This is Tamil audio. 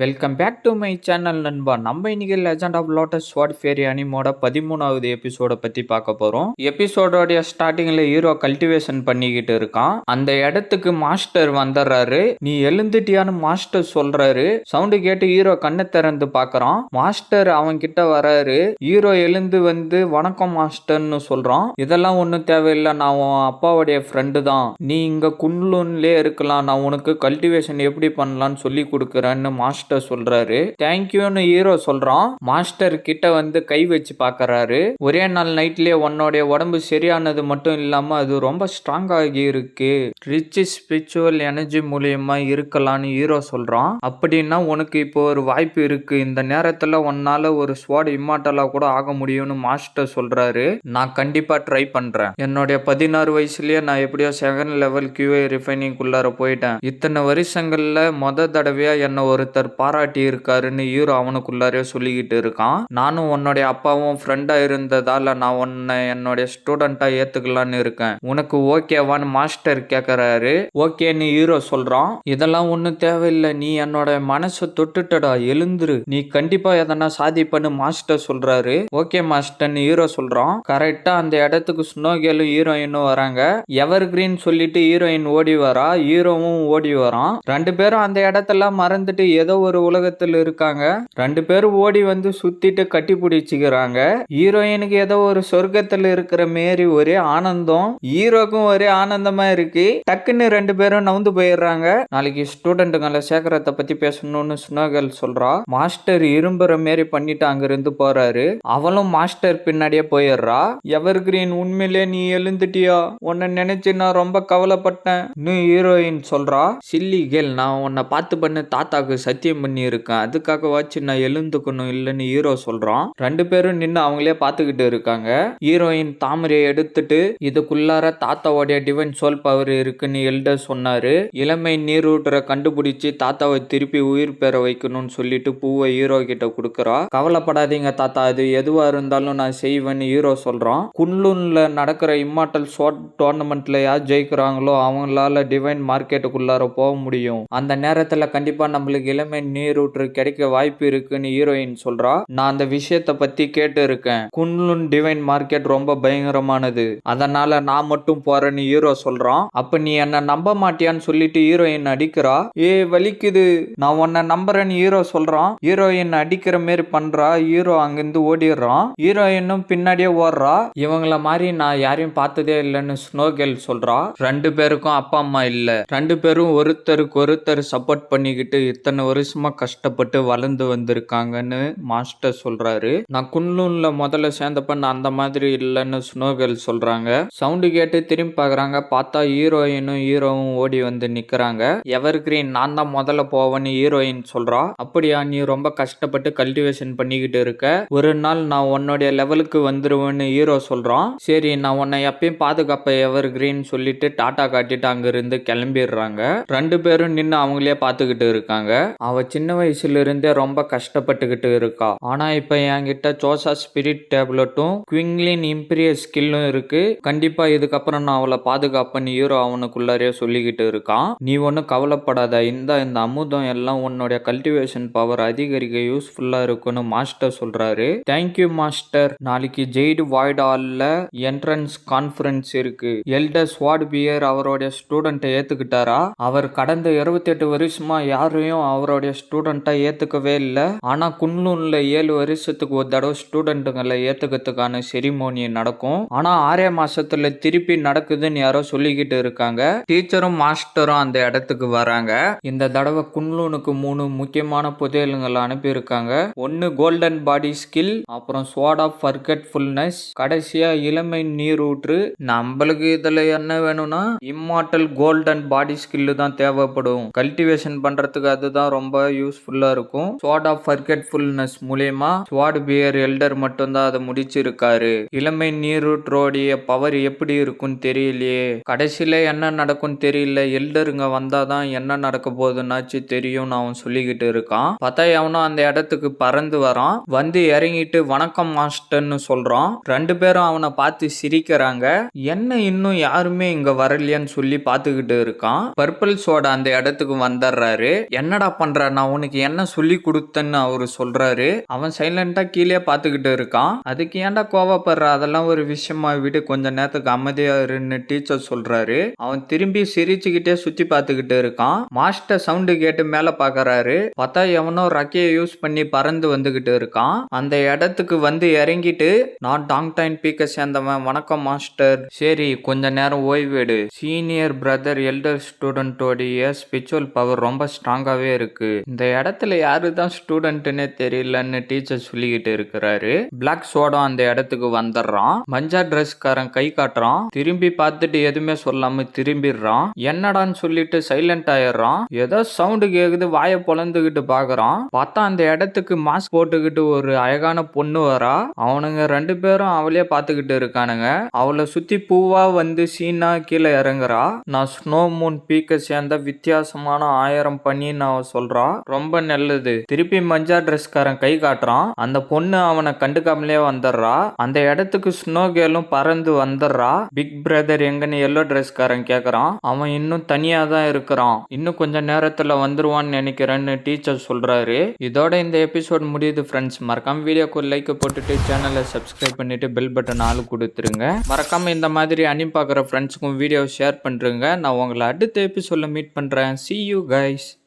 Welcome back to my channel நண்பா. நம்ம இன்னைக்கு legend of lotus sword fairy அனிமோட 13வது எபிசோட பத்தி பார்க்க போறோம். எபிசோடோட ஸ்டார்டிங்ல ஹீரோ கல்டிவேஷன் பண்ணிக்கிட்டு இருக்கான். அந்த இடத்துக்கு மாஸ்டர் வந்துடுறாரு. நீ எழுந்துட்டியான்னு மாஸ்டர் சொல்றாரு. சவுண்டு கேட்டு ஹீரோ கண்ணை திறந்து பார்க்கறான். மாஸ்டர் அவன் கிட்ட வராரு. ஹீரோ எழுந்து வந்து வணக்கம் மாஸ்டர்னு சொல்றான். இதெல்லாம் ஒன்றும் தேவையில்லை, நான் உன் அப்பாவுடைய ஃப்ரெண்டு தான். நீ இங்க குன்லூன்லே இருக்கலாம், நான் உனக்கு கல்டிவேஷன் எப்படி பண்ணலான்னு சொல்லி கொடுக்குறேன்னு மாஸ்டர் சொல்றாரு. தேங்க்யூன்னு ஹீரோ சொல்றான். மாஸ்டர் கிட்ட வந்து கை வச்சு பாக்குறாரு. ஒரே நாள் நைட்லயே உன்னோட உடம்பு சரியானது மட்டும் இல்லாம அது ரொம்ப ஸ்ட்ராங் ஆகி இருக்கு. ரிச் ஸ்பிரிச்சுவல் எனர்ஜி மூலியமா இருக்கலாம்னு ஹீரோ சொல்றான். அப்படின்னா உனக்கு இப்போ ஒரு வாய்ப்பு இருக்கு. இந்த நேரத்துல உன்னால ஒரு ஸ்வாட் இம்மார்டலா கூட ஆக முடியும்னு மாஸ்டர் சொல்றாரு. நான் கண்டிப்பா ட்ரை பண்றேன். என்னுடைய 16 வயசுலயே நான் எப்படியோ 7 லெவல் QA ரிஃபைனிங் குள்ளார போயிட்டேன். இத்தனை வருஷங்கள்ல மொத தடவையா என்ன ஒருத்தர் பாராட்டி இருக்காருன்னு ஹீரோ அவனுக்குள்ளாரே சொல்லிக்கிட்டு இருக்கான். நானும் உன்னுடைய அப்பாவும் ஃப்ரெண்டா இருந்ததால நான் உன்னை என்னுடைய ஸ்டூடெண்டா ஏத்துக்கலான்னு இருக்கேன். உனக்கு ஓகேவான்னு மாஸ்டர் கேக்குறாரு. ஓகேன்னு ஹீரோ சொல்றான். இதெல்லாம் ஒன்றும் தேவையில்லை, நீ என்னோட மனசை தொட்டுட்டடா, எழுந்துரு, நீ கண்டிப்பா எதனா சாதிப்பன்னு மாஸ்டர் சொல்றாரு. ஓகே மாஸ்டர்னு ஹீரோ சொல்றான். கரெக்டா அந்த இடத்துக்கு ஸ்னோகேலும் ஹீரோயினும் வராங்க. எவர் கிரீன் சொல்லிட்டு ஹீரோயின் ஓடி வரா. ஹீரோவும் ஓடி வரான். ரெண்டு பேரும் அந்த இடத்துல மறந்துட்டு ஏதோ ஒரு உலகத்துல இருக்காங்க. ரெண்டு பேரும் ஓடி வந்து சுத்திட்டு கட்டி பிடிச்சிக்கிறாங்க. ஹீரோயினுக்கு ஏதோ ஒரு சொர்க்கத்துல இருக்கிற மாரி ஒரே ஆனந்தம். ஹீரோக்கும் ஒரே ஆனந்தமா இருக்கு. டக்குன்னு ரெண்டு பேரும் நவுந்து போயிடுறாங்க. நாளைக்கு ஸ்டூடெண்ட்டுங்களை சேகரத்தை பத்தி பேசணும்னு ஸ்னோகேல் சொல்றா. மாஸ்டர் இரும்புற மாரி பண்ணிட்டு அங்கிருந்து போறாரு. அவளும் மாஸ்டர் பின்னாடியே போயிடுறா. எவர் கிரீன், உண்மையிலே நீ எழுந்துட்டியா? உன்னை நினைச்சு நான் ரொம்ப கவலைப்பட்டேன் ஹீரோயின் சொல்றா. சில்லி கேள், நான் உன்னை பார்த்து பண்ண தாத்தாக்கு சத்தியம் பண்ணி இருக்கேன், அதுக்காக வாச்சு நான் எழுந்துக்கணும் இல்லைன்னு ஹீரோ சொல்றான். ரெண்டு பேரும் நின்று அவங்களே பார்த்துக்கிட்டு இருக்காங்க. ஹீரோயின் தாமரையை எடுத்துட்டு இதுக்குள்ளார தாத்தாவோடைய டிவைன் சோல் பவர் இருக்குன்னு எல்டர் சொன்னாரு. இளமை நீரூற்ற கண்டுபிடிச்சு தாத்தாவை திருப்பி உயிர் பெற வைக்கணும்னு சொல்லிட்டு பூவை ஹீரோ கிட்ட கொடுக்கறா. கவலைப்படாதீங்க தாத்தா, அது எதுவா இருந்தாலும் நான் செய்வேன்னு ஹீரோ சொல்றான். குன்லூன்ல நடக்கிற இம்மார்டல் ஸ்வாட் டோர்னமெண்ட்ல யார் ஜெயிக்கிறாங்களோ அவங்களால டிவைன் மார்க்கெட்டுக்குள்ளார போக முடியும். அந்த நேரத்துல கண்டிப்பா நம்மளுக்கு இளமை நீரூற்று கிடைக்க வாய்ப்பு இருக்குன்னு ஹீரோயின் சொல்றா. நான் அந்த விஷயத்த பத்தி கேட்டு இருக்கேன். குன்லுன் டிவைன் மார்க்கெட் ரொம்ப பயங்கரமானது, அதனால நான் மட்டும் போறேன்னு ஹீரோ சொல்றான். அப்ப நீ என்ன நம்ப மாட்டியான்னு சொல்லிட்டு ஹீரோயின் அடிக்கிறா. வலிக்குது, நான் உன்னை நம்புறேன்னு ஹீரோ சொல்றான். ஹீரோயின் அடிக்கிற மாரி பண்றா. ஹீரோ அங்கிருந்து ஓடிடுறான். ஹீரோயினும் பின்னாடியே ஓடுறா. இவங்கள மாதிரி நான் யாரையும் பார்த்ததே இல்லைன்னு ஸ்னோகேல் சொல்றா. ரெண்டு பேருக்கும் அப்பா அம்மா இல்ல. ரெண்டு பேரும் ஒருத்தருக்கு ஒருத்தர் சப்போர்ட் பண்ணிக்கிட்டு இத்தனை வருஷமா கஷ்டப்பட்டு வளர்ந்து வந்திருக்காங்கன்னு மாஸ்டர் சொல்றாரு. நான் குன்லூன்ல முதல்ல சேர்ந்தப்ப நான் அந்த மாதிரி இல்லைன்னு ஸ்னோகேல் சொல்றாங்க. சவுண்டு கேட்டு திரும்பி பாக்குறாங்க. பார்த்தா ஹீரோயினும் ஹீரோவும் ஓடி வந்து நிக்கிறாங்க. எவர் கிரீன், நான் தான் முதல்ல போவேன்னு ஹீரோயின் சொல்றா. அப்படியா, நீ ரொம்ப கஷ்டப்பட்டு கல்டிவேஷன் பண்ணிக்கிட்டு இருக்க, ஒரு நாள் நான் உன்னுடைய லெவலுக்கு வந்துருவேன்னு ஹீரோ சொல்றான். சரி, நான் உன்னை எப்பயும் பாதுகாப்ப எவர் கிரீன் சொல்லிட்டு டாட்டா காட்டிட்டு அங்கிருந்து கிளம்பிடுறாங்க. ரெண்டு பேரும் நின்று அவங்களே பார்த்துக்கிட்டு இருக்காங்க. அவ சின்ன வயசுல இருந்தே ரொம்ப கஷ்டப்பட்டுக்கிட்டு இருக்கா. ஆனா இப்ப என்கிட்ட சோசா ஸ்பிரிட் டேப்லெட்டும் குவிங்லின் இம்பீரியல் ஸ்கில்லும் இருக்கு. கண்டிப்பா இதுக்கப்புறம் நான் அவளை பாதுகாப்பேன்னு ஹீரோ அவனுக்குள்ளாரே சொல்லிக்கிட்டு இருக்கான். நீ ஒன்னும் கவலைப்படாத, இந்த அமுதம் எல்லாம் உன்னுடைய கல்டிவேஷன் பவர் அதிகரிக்க யூஸ்ஃபுல்லா இருக்குன்னு மாஸ்டர் சொல்றாரு. Thank you master. நாளைக்கு ஜெய்டு வாய்ட் ஹால்ல என்ட்ரன்ஸ் கான்ஃபரன்ஸ் இருக்கு. எல்டர் ஸ்வாட் பியர் அவருடைய ஸ்டூடெண்ட்டை ஏத்துக்கிட்டாரா? அவர் கடந்த 28 வருஷமா யாரையும் அவருடைய ஸ்டூடெண்டா ஏத்துக்கவே இல்லை. ஆனா குன்லூன்ல 7 வருஷத்துக்கு ஒரு தடவை ஸ்டூடெண்ட்டுங்களை ஏத்துக்கிறதுக்கான செரிமோனி நடக்கும். ஆனா 6 மாசத்துல திருப்பி நடக்குதுன்னு யாரோ சொல்லிக்கிட்டு இருக்காங்க. டீச்சரும் மாஸ்டரும் அந்த இடத்துக்கு வராங்க. இந்த தடவை குன்லூனுக்கு 3 முக்கியமான புதையல்களை அனுப்பி இருக்காங்க. ஒன்னு கோல்டன் பாடி ஸ்கில், அப்புறம் ஸ்வாட் ஆஃப் ஃபர்கெட்ஃபுல்னஸ், கடைசியா இளமை நீரூற்று. நம்மளுக்கு இதுல என்ன வேணும்னா இம்மார்டல் கோல்டன் பாடி ஸ்கில் தான் தேவைப்படும். கல்டிவேஷன் பண்றதுக்கு அதுதான் ரொம்ப யூஸ்ஃபுல்லா இருக்கும். ஸ்வாட் ஆஃப் ஃபர்கெட்ஃபுல்னஸ் மூலமா ஸ்வாட் பியர் எல்டர் மட்டும் தான் அதை முடிச்சிருக்காரு. இளமை நீரூற்றோடைய பவர் எப்படி இருக்கும்னு தெரியலையே, கடைசியில என்ன நடக்கும் தெரியல, எல்டருங்க வந்தாதான் என்ன நடக்க போகுதுன்னாச்சு தெரியும் அவன் சொல்லிக்கிட்டு இருக்கான். பார்த்தா அவனும் அந்த இடத்துக்கு பறந்து வரான். வந்து இறங்கிட்டு வணக்கம் மாஸ்டர்னு சொல்றான். ரெண்டு பேரும் அவனை பார்த்து சிரிக்கிறாங்க. என்ன இன்னும் யாருமே இங்க வரலையான்னு சொல்லி பார்த்துக்கிட்டு இருக்கான். பர்பிள் சோடா அந்த இடத்துக்கு வந்துடுறாரு. என்னடா பண்ற நான் உனக்கு என்ன சொல்லி கொடுத்தேன்னு அவரு சொல்றாரு. அவன் சைலண்டா கீழே பார்த்துக்கிட்டு இருக்கான். அதுக்கு ஏன்டா கோவப்படுற, அதெல்லாம் ஒரு விஷயமா விடு, கொஞ்ச நேரத்துக்கு அமைதியா இருன்னு டீச்சர் சொல்றாரு. அவன் திரும்பி சிரிச்சுக்கிட்டே சுத்தி பார்த்துக்கிட்டு இருக்கான். மாஸ்டர் சவுண்டு கேட்டு மேல பாக்குறாரு. பார்த்தா எவனோ ரக்கைய யூஸ் பண்ணி பறந்து வந்துகிட்டு இருக்கான். அந்த இடத்துக்கு வந்து இறங்கிட்டு, நான் டாங்டைன் பீக்க சேர்ந்தவன், வணக்கம் மாஸ்டர். சரி கொஞ்ச நேரம் ஓய்வு எடு. சீனியர் பிரதர் எல்டர் ஸ்டூடெண்டோடைய ஸ்பிரிச்சுவல் பவர் ரொம்ப ஸ்ட்ராங்காவே இருக்கு. இந்த இடத்துல யாருதான் ஸ்டூடெண்ட்னே தெரியலன்னு டீச்சர் சொல்லிக்கிட்டு இருக்கிறாரு. பிளாக் சோடா அந்த இடத்துக்கு வந்துடுறான். மஞ்சா டிரெஸ்காரன் கை காட்டுறான். திரும்பி பார்த்துட்டு எதுவுமே சொல்லாம திரும்பிடுறான். என்னடான்னு சொல்லிட்டு சைலண்ட் ஆயிடுறான். ஏதோ சவுண்டு கேக்குது, வாயை பொழந்துகிட்டு பாக்குறான். பார்த்தா அந்த இடத்துக்கு மாஸ்க் போட்டுக்கிட்டு ஒரு அழகான பொண்ணு வரா. அவனுங்க 2 பேரும் அவளே பார்த்துக்கிட்டு இருக்கானுங்க. அவளை சுத்தி பூவா வந்து சீனா கீழே இறங்குறா. நான் ஸ்னோ மூன் பீக்க சேர்ந்த வித்தியாசமான 1000 பண்ணி நான் சொல்றா. ரொம்ப நல்லது. திருப்பி மஞ்சா டிரெஸ்காரன் கை காட்டுறான். அந்த பொண்ணு அவனை கண்டுக்காமலே வந்துடுறா. அந்த இடத்துக்கு ஸ்னோ கேலும் பறந்து வந்துடுறா. பிக் பிரதர் எங்கன்னு எல்லோ டிரெஸ்காரன் கேக்குறான். அவன் இன்னும் தனியா தான் இருக்கிறான், இன்னும் கொஞ்ச நேரத்துல வந்துருவான்னு நினைக்கிறேன்னு டீச்சர் சொல்றாரு. இதோட இந்த எபிசோட் முடியுது ஃப்ரெண்ட்ஸ். மறக்காம வீடியோக்கு லைக் போட்டுட்டு சேனலை சப்ஸ்கிரைப் பண்ணிட்டு பெல் பட்டன் ஆளு கொடுத்துருங்க. மறக்காம இந்த மாதிரி அனி பார்க்குற ஃப்ரெண்ட்ஸுக்கும் வீடியோ ஷேர் பண்றேங்க. நான் உங்களை அடுத்த எபிசோட்ல மீட் பண்றேன். See you guys.